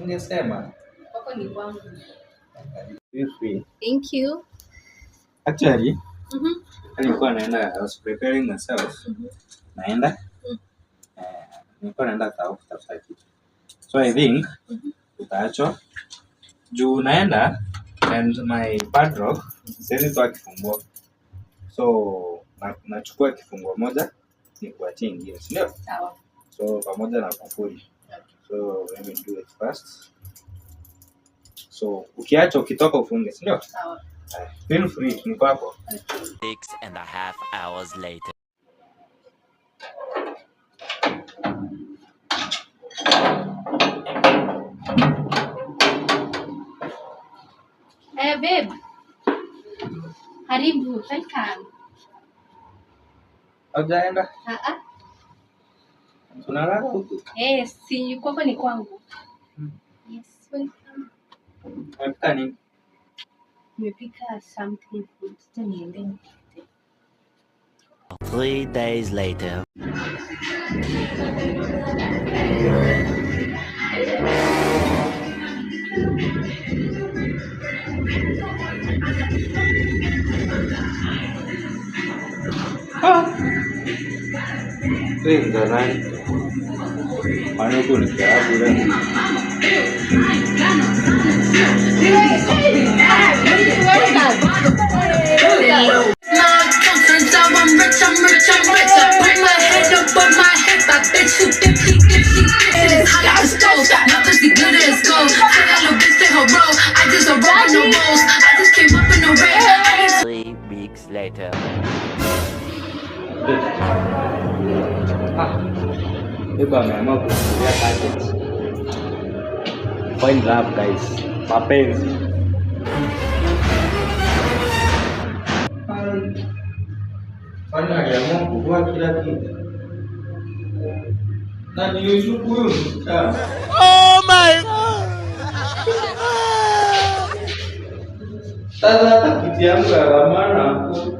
Ningesema Wako ni kwangu. feel free. Thank you. Actually, nilikuwa naenda, I was preparing myself. Naenda nilikuwa naenda kutafuta kitu. So I think utaachwa juu naenda and my padlock siwezi toa kifunguo. So nachukua kifunguo moja nikuachie ingine, si ndio? Sawa. So pamoja na kufuli. So let me do it first. So ukiacha ukitoka ufunge, si ndio? Sawa. Feel free, niko hapo. 6.5 hours later. Hey babe. Karibu, welcome. Haujaenda? Tunalala huku. Yes, si kwako ni kwangu. Yes, welcome. Unapika nini? Nimepika something food. Niende. 3 days later. Ndio nani? Ana kuna kiabu leo. I'm rich, I put my head up on my hip, I bet you 50, it's hot as stove, nothing's the good as gold, tell that little bitch stay her roll, I just a roll in the rolls, I just came up in the rain, 3 weeks later. Eba ameamua kufikiria target. Find love guys. Mapenzi. Fanya aliamua kuvua kila kitu. Na ni Yusufu huyu. Oh my god. Sasa hata kiti yangu ya ramana hapo.